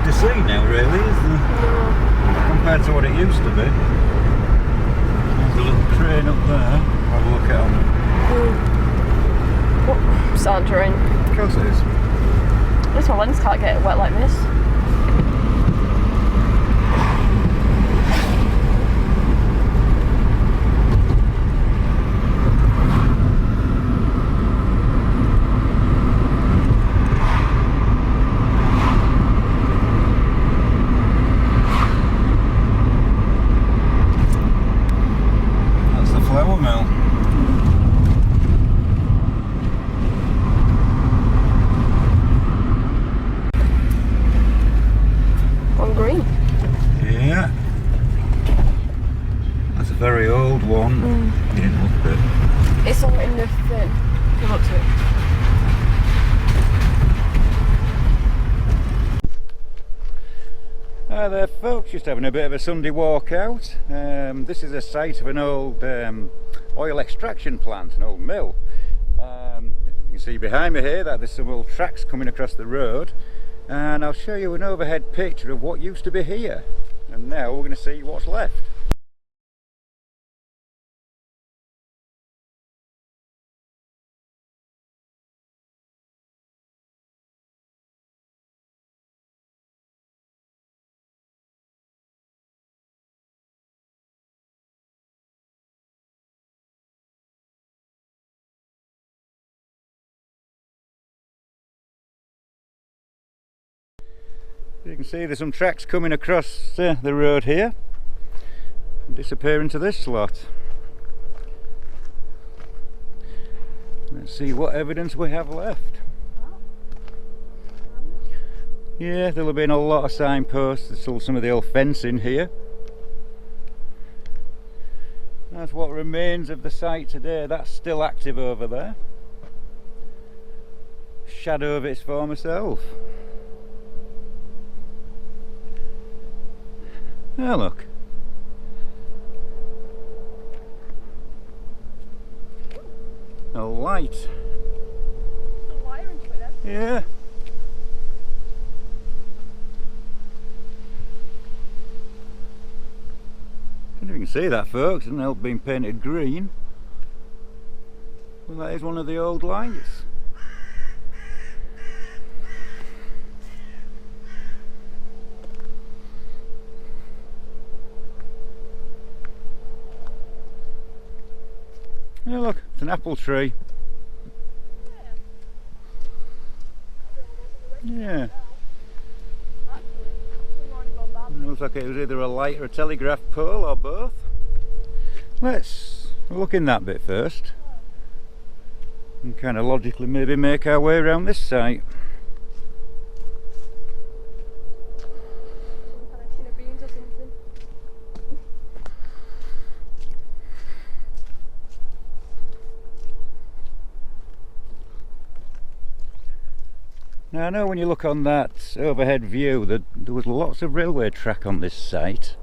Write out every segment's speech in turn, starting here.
to see now, really, is there? Compared to what it used to be. There's a little crane up there. Have a look at it. Oh, starting to rain. Of course it is. At least my lens can't get wet like this. That's the flour mill. Green. Yeah, that's a very old one. Getting up a bit. It's all in the fin. Come up to it. Hi there folks, just having a bit of a Sunday walk out. This is a site of an old oil extraction plant, an old mill. You can see behind me here that there's some old tracks coming across the road. And I'll show you an overhead picture of what used to be here, and now we're going to see what's left. You can see there's some tracks coming across the road here and disappear into this slot. Let's see what evidence we have left. Yeah, there'll have been a lot of signposts. There's still some of the old fencing here. That's what remains of the site today. That's still active over there. Shadow of its former self. Oh look. A light. A wire into it then? Yeah. I don't know if you can see that folks, it's now been painted green. Well, that is one of the old lights. Yeah, look, it's an apple tree. Yeah. It looks like it was either a light or a telegraph pole or both. Let's look in that bit first and kind of logically maybe make our way around this site. Now I know when you look on that overhead view that there was lots of railway track on this site.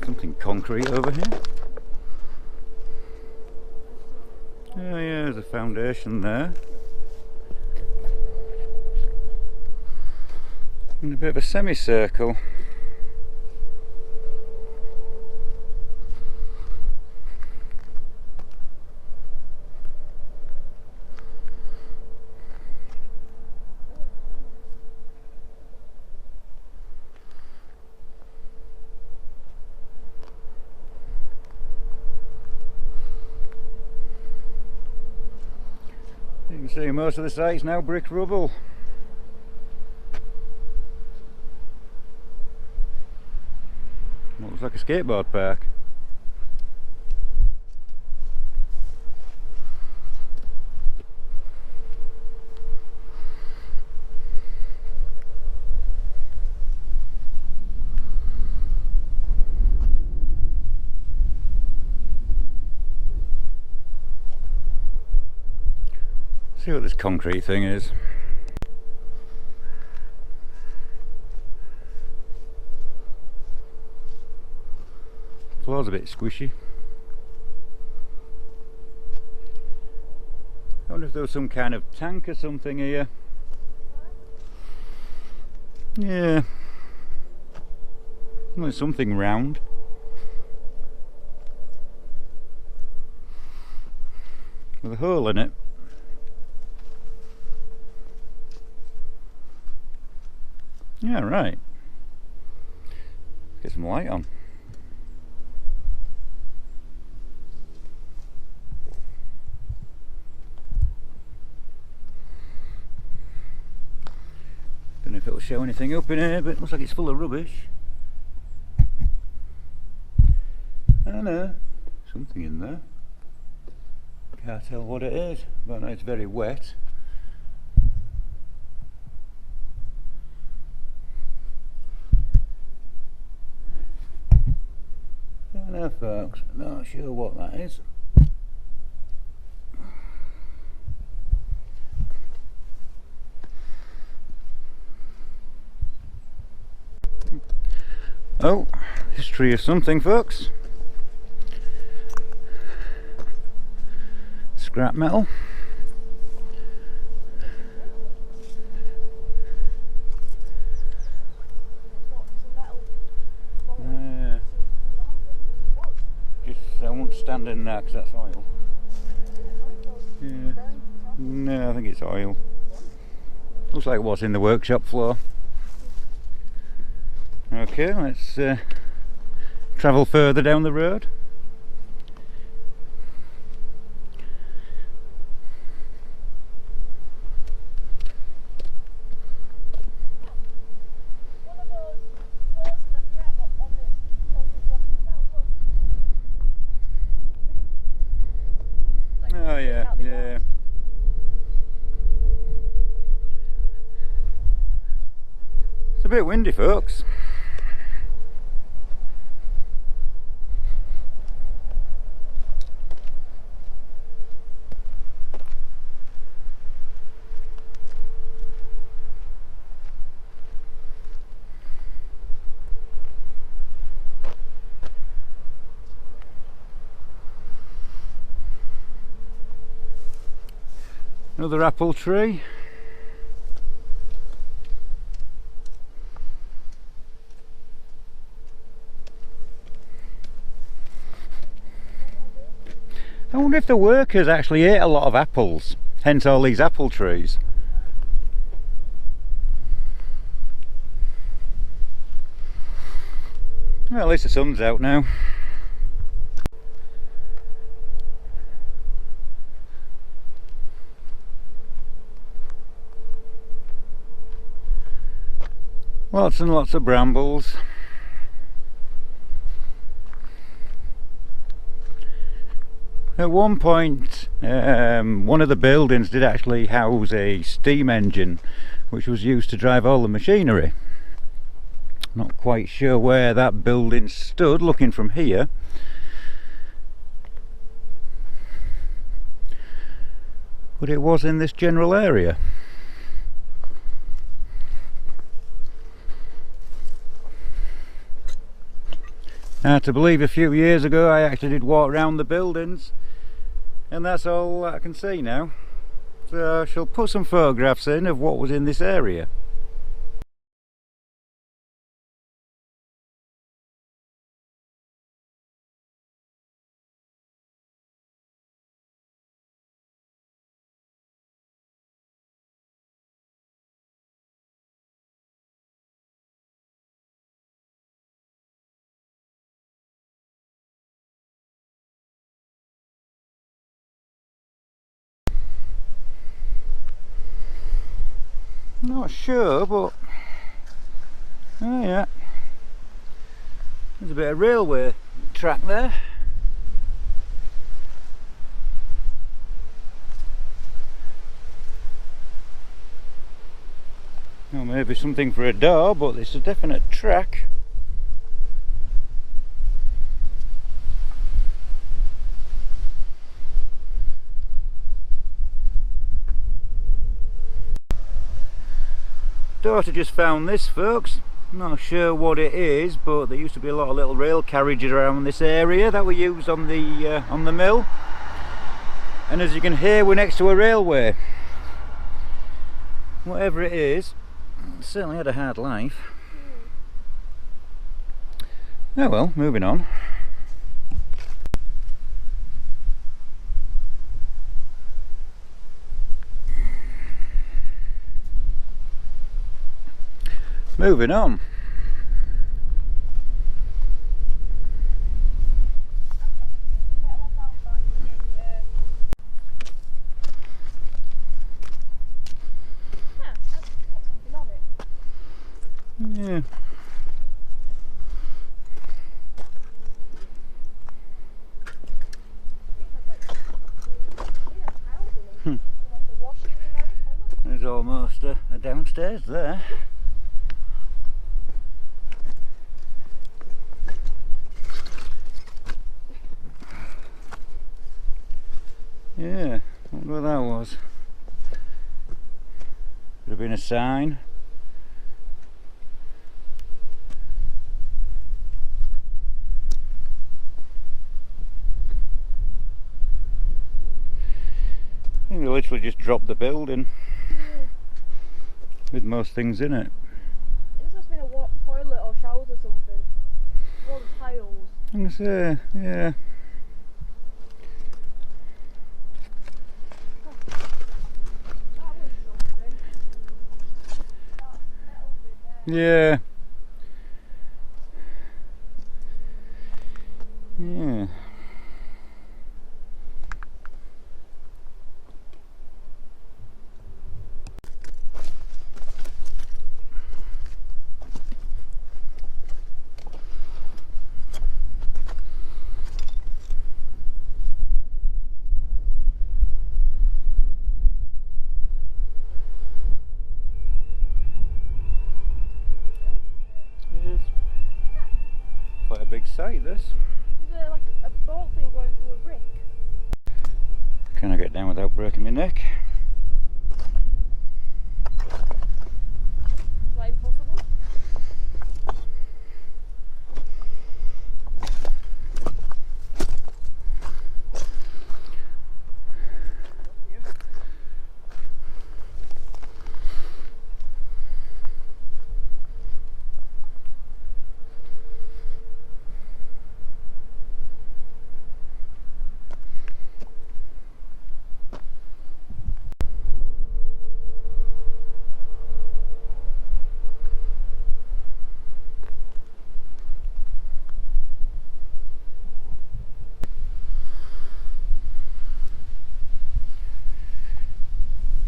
Something concrete over here. Oh yeah, there's a foundation there. And a bit of a semicircle. You can see most of the site's now brick rubble. Looks like a skateboard park. See what this concrete thing is. Floor's a bit squishy. I wonder if there was some kind of tank or something here. Yeah. Well, there's something round. With a hole in it. Yeah, right. Get some light on. Don't know if it'll show anything up in here, but it looks like it's full of rubbish. I don't know, something in there. Can't tell what it is, but I know it's very wet. Don't know, folks, not sure what that is. Oh, history of something, folks. Scrap metal. Just I won't stand in there because that's oil. Yeah. No, I think it's oil. Looks like what's in the workshop floor. Okay, let's travel further down the road. Oh yeah, yeah. It's a bit windy, folks. Another apple tree. I wonder if the workers actually ate a lot of apples, hence all these apple trees. Well, at least the sun's out now. Lots and lots of brambles. At one point, one of the buildings did actually house a steam engine which was used to drive all the machinery. Not quite sure where that building stood looking from here. But it was in this general area. To believe a few years ago I actually did walk around the buildings, and that's all I can see now. So I shall put some photographs in of what was in this area. Not sure, but oh yeah, there's a bit of railway track there. Well, maybe something for a door, but it's a definite track. Daughter just found this, folks. Not sure what it is, but there used to be a lot of little rail carriages around this area that were used on the mill. And as you can hear, we're next to a railway. Whatever it is, it certainly had a hard life. Oh well, moving on. Moving on. Yeah. There's almost a downstairs there. Yeah, I wonder what that was. Could have been a sign. I think they literally just dropped the building with most things in it. This must have been a toilet or showers or something. All the tiles. I can say, yeah. Yeah. Yeah. Quite a big site, this. Is there like a boat thing going through a brick? Can I get down without breaking my neck? Is that impossible?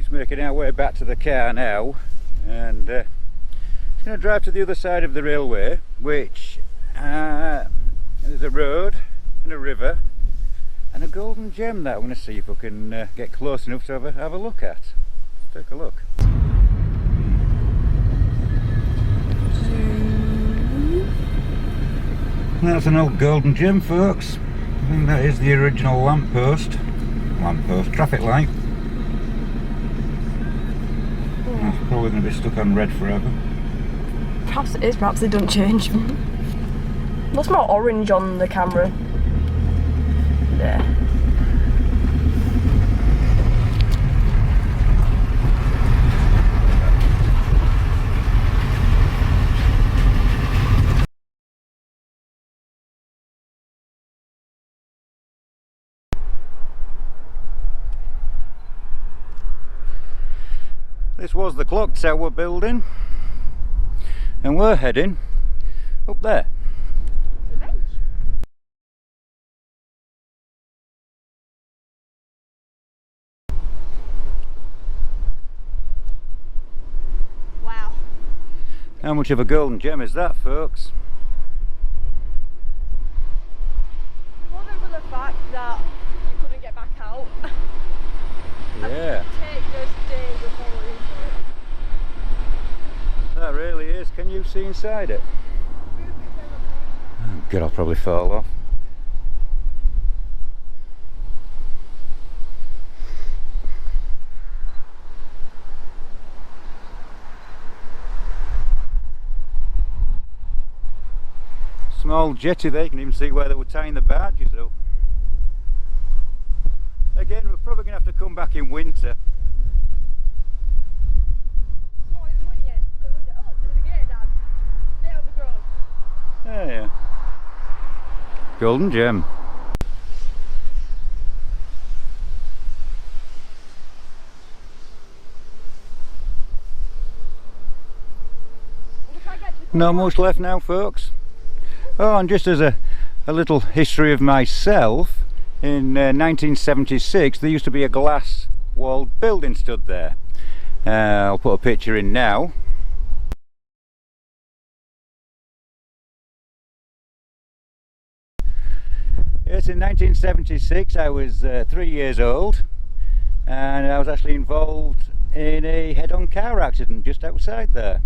Making our way back to the car now, and just going to drive to the other side of the railway, which there's a road and a river and a golden gem that I'm going to see if I can get close enough to have a look at. Let's take a look. That's an old golden gem, folks. I think that is the original traffic light. Probably going to be stuck on red forever. Perhaps it is, perhaps they don't change. Looks more orange on the camera. There. This was the clock tower building, and we're heading up there. The bench. Wow. How much of a golden gem is that, folks? It wasn't for the fact that you couldn't get back out. Yeah. Take this day before we into it. That really is. Can you see inside it? Oh God, I'll probably fall off. small jetty there. You can even see where they were tying the barges up. Again, we're probably going to have to come back in winter. It's not even winter yet. It's winter. Oh, there's a gate, Dad. Bit overgrown. Oh yeah. Golden gem. Not much left now, folks. Oh, and just as a little history of myself, in 1976 there used to be a glass walled building stood there. I'll put a picture in now. Yes, in 1976 I was 3 years old, and I was actually involved in a head-on car accident just outside there.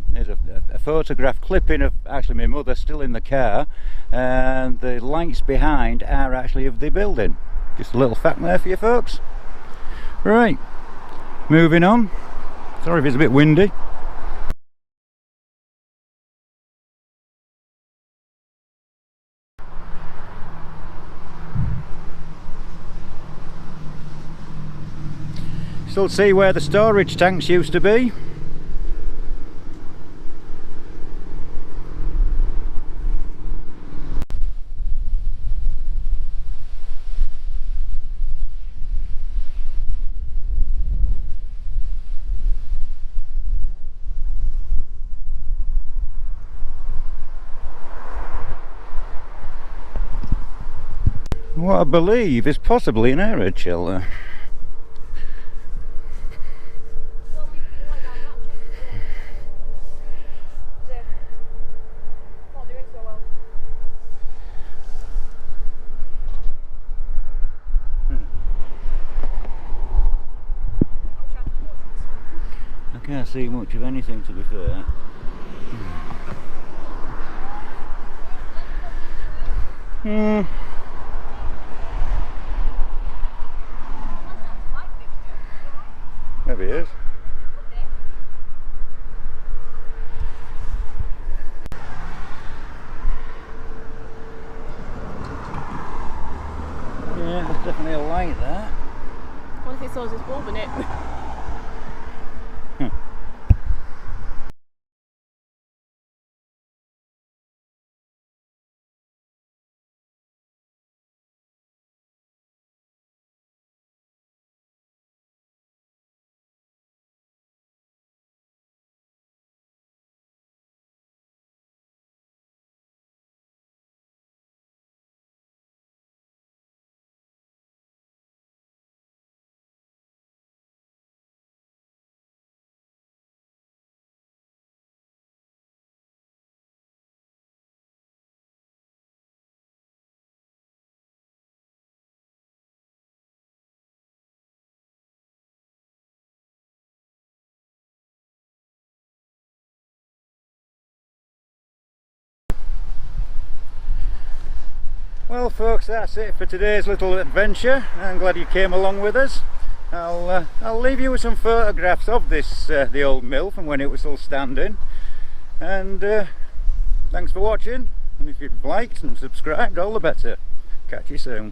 There's a photograph clipping of actually my mother still in the car, and the lights behind are actually of the building. Just a little fact there for you folks. Right, moving on. Sorry if it's a bit windy. Still see where the storage tanks used to be. What I believe is possibly an air raid shelter. I can't see much of anything, to be fair. Maybe it is. Yeah, there's definitely a light there. What if it saws this bulb in it? Well folks, that's it for today's little adventure. I'm glad you came along with us. I'll leave you with some photographs of this the old mill from when it was still standing, and thanks for watching, and if you've liked and subscribed, all the better. Catch you soon.